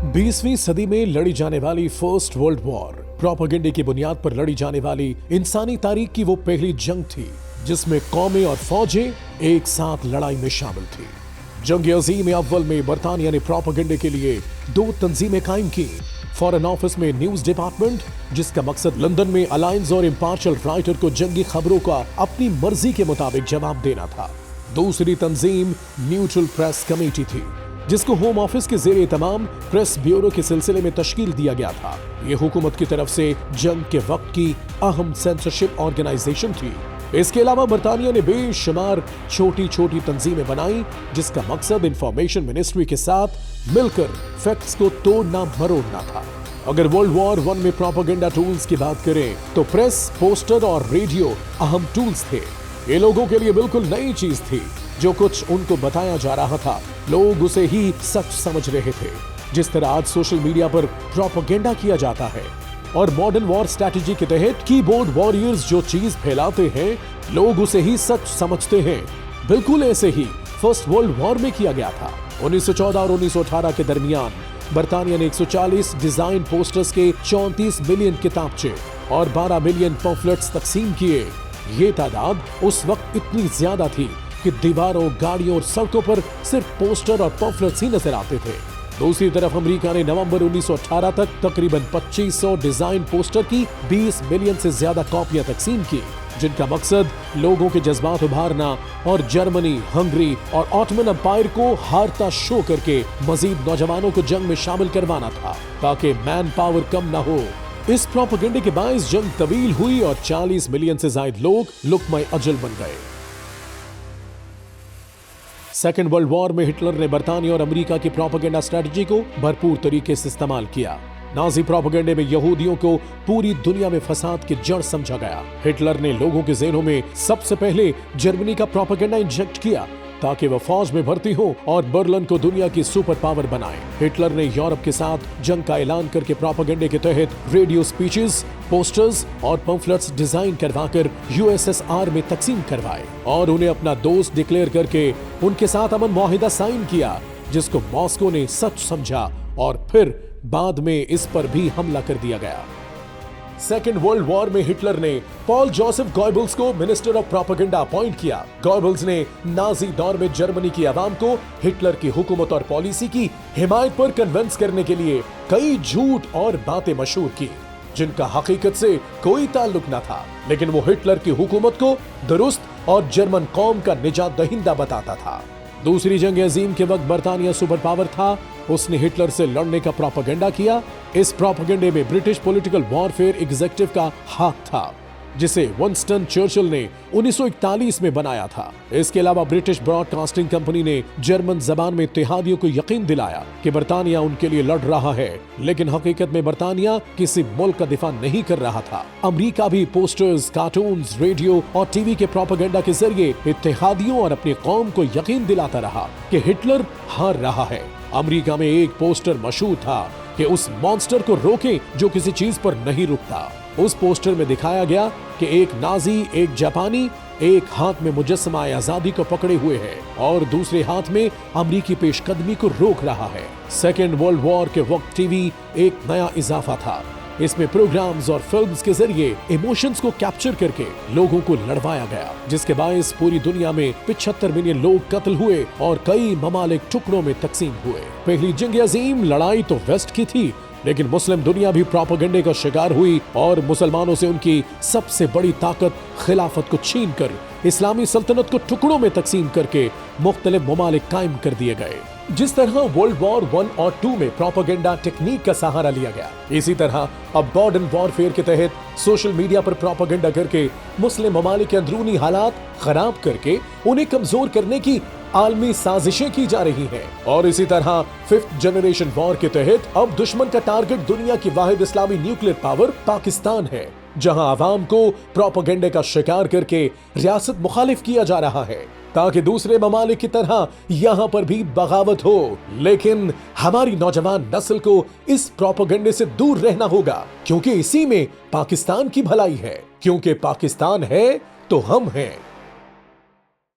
20वीं सदी में लड़ी जाने वाली फर्स्ट वर्ल्ड वॉर प्रोपेगेंडे की बुनियाद पर लड़ी जाने वाली इंसानी तारीख की वो पहली जंग थी जिसमें कौमें और फौजें एक साथ लड़ाई में शामिल थी। जंग अजीम अव्वल में बरतानिया ने प्रोपेगेंडे के लिए 2 तंजीमें कायम की। फॉरेन ऑफिस में न्यूज डिपार्टमेंट, जिसका मकसद लंदन में अलायंस और इम्पार्शियल राइटर को जंगी खबरों का अपनी मर्जी के मुताबिक जवाब देना था। दूसरी तंजीम न्यूट्रल प्रेस कमेटी थी, जिसको होम ऑफिस के ज़ेरे तमाम प्रेस ब्यूरो के सिलसिले में तश्कील दिया गया था। ये हुकूमत की तरफ से जंग के वक्त की अहम सेंसरशिप ऑर्गेनाइजेशन थी। इसके अलावा बरतानिया ने बेशुमार छोटी छोटी तंजीमें बनाई, जिसका मकसद इंफॉर्मेशन मिनिस्ट्री के साथ मिलकर फैक्ट्स को तोड़ना मरोड़ना था। अगर वर्ल्ड वॉर 1 में प्रोपेगेंडा टूल्स की बात करें तो प्रेस, पोस्टर और रेडियो अहम टूल्स थे। ये लोगों के लिए बिल्कुल नई चीज थी। जो कुछ उनको बताया जा रहा था, लोग उसे ही सच समझ रहे थे। जिस तरह आज सोशल मीडिया पर प्रोपेगेंडा किया जाता है और मॉडर्न वॉर स्ट्रैटेजी के तहत कीबोर्ड वॉरियर्स जो चीज फैलाते हैं, लोग उसे ही सच समझते हैं। बिल्कुल ऐसे ही फर्स्ट वर्ल्ड वॉर में किया गया था। 1914 और 1918 के दरमियान बरतानिया ने 140 डिजाइन पोस्टर्स के 34 मिलियन किताबचे और 12 मिलियन पम्फलेट्स तकसीम किए। ये तादाद उस वक्त इतनी ज्यादा थी कि दीवारों, गाड़ियों और सड़कों पर सिर्फ पोस्टर और पम्फलेट्स ही नजर आते थे। दूसरी तरफ अमेरिका ने नवंबर 1918 तक तकरीबन 2500 डिजाइन पोस्टर की 20 मिलियन से ज्यादा कॉपियां तकसीम की, जिनका मकसद लोगों के जज्बात उभारना और जर्मनी, हंगरी और ऑटोमन एम्पायर को हारता शो करके मजीद नौजवानों को जंग में शामिल करवाना था, ताकि मैन पावर कम न हो। इस प्रोपेगेंडे के बायस जंग तवील हुई और 40 मिलियन से ज्यादा लोग लुक्मा अजल बन गए। सेकेंड वर्ल्ड वॉर में हिटलर ने बरतानिया और अमेरिका की प्रोपेगेंडा स्ट्रेटजी को भरपूर तरीके से इस्तेमाल किया। नाजी प्रोपेगेंडे में यहूदियों को पूरी दुनिया में फसाद की जड़ समझा गया। हिटलर ने लोगों के ज़हनों में सबसे पहले जर्मनी का प्रोपेगेंडा इंजेक्ट किया ताकि वह फौज में भर्ती हो और बर्लिन को दुनिया की सुपर पावर बनाए। हिटलर ने यूरोप के साथ जंग का ऐलान करके प्रोपेगेंडे के तहत रेडियो स्पीचेस, पोस्टर्स और पम्फलेट्स डिजाइन करवाकर यूएसएसआर में तकसीम करवाए और उन्हें अपना दोस्त डिक्लेयर करके उनके साथ अमन मुआहिदा साइन किया, जिसको मॉस्को ने सच समझा और फिर बाद में इस पर भी हमला कर दिया गया। सेकेंड वर्ल्ड वॉर में हिटलर ने पॉल जोसेफ गॉयबल्स को मिनिस्टर ऑफ प्रोपेगेंडा अपॉइंट किया। गॉयबल्स ने नाजी दौर में जर्मनी की आवाम को हिटलर की हुकूमत और पॉलिसी की हिमायत पर कन्विंस करने के लिए कई झूठ और बातें मशहूर की, जिनका हकीकत से कोई ताल्लुक न था, लेकिन वो हिटलर की हुकूमत को दुरुस्त और जर्मन कौम का निजात दहिंदा बताता था। दूसरी जंग अजीम के वक्त बरतानिया सुपर पावर था। उसने हिटलर से लड़ने का प्रोपेगेंडा किया। इस प्रोपेगेंडे में ब्रिटिश पॉलिटिकल वॉरफेयर एग्जीक्यूटिव का हाथ था, जिसे विंस्टन चर्चिल ने 1941 में बनाया था। इसके अलावा ब्रिटिश ब्रॉडकास्टिंग कंपनी ने जर्मन जबान में इत्तेहादियों को यकीन दिलाया कि बरतानिया उनके लिए लड़ रहा है, लेकिन हकीकत में बरतानिया किसी मुल्क का दिफा नहीं कर रहा था। अमेरिका भी पोस्टर्स, कार्टून्स, रेडियो और टीवी के प्रोपेगेंडा के जरिए इत्तेहादियों और अपनी कौम को यकीन दिलाता रहा कि हिटलर हार रहा है। अमेरिका में एक पोस्टर मशहूर था कि उस मॉन्स्टर को रोकें जो किसी चीज पर नहीं रुकता। उस पोस्टर में दिखाया गया कि एक नाजी, एक जापानी एक हाथ में मुजस्समा आजादी को पकड़े हुए है और दूसरे हाथ में अमरीकी पेशकदमी को रोक रहा है। सेकेंड वर्ल्ड वॉर के वक्त टीवी एक नया इजाफा था। इसमें प्रोग्राम्स और फिल्म्स के जरिए इमोशंस को कैप्चर करके लोगों को लड़वाया गया, जिसके बायस पूरी दुनिया में 75 मिलियन लोग कत्ल हुए और कई ममालिक टुकड़ों में तकसीम हुए। पहली जंग अजीम लड़ाई तो वेस्ट की थी, लेकिन मुस्लिम दुनिया भी प्रोपेगेंडे का शिकार हुई और मुसलमानों से उनकी सबसे बड़ी ताकत खिलाफत को छीन कर इस्लामी सल्तनत को टुकड़ों में तकसीम करके मुख्तलिफ ममालिक कायम कर दिए गए। जिस तरह वर्ल्ड वॉर 1 और 2 में प्रोपेगेंडा टेक्निक का सहारा लिया गया, इसी तरह अब मॉडर्न वॉरफेयर के तहत सोशल मीडिया पर प्रोपेगेंडा करके मुस्लिम ममालिक के अंदरूनी हालात खराब करके उन्हें कमजोर करने की आलमी साजिशें की जा रही हैं। और इसी तरह 5th जनरेशन वॉर के तहत अब दुश्मन का टारगेट दुनिया की वाहिद इस्लामी न्यूक्लियर पावर पाकिस्तान है, जहां आवाम को प्रोपेगेंडे का शिकार करके रियासत मुखालिफ किया जा रहा है ताकि दूसरे ममालिक की तरह यहाँ पर भी बगावत हो। लेकिन हमारी नौजवान नस्ल को इस प्रोपेगेंडे से दूर रहना होगा, क्योंकि इसी में पाकिस्तान की भलाई है। क्योंकि पाकिस्तान है तो हम हैं।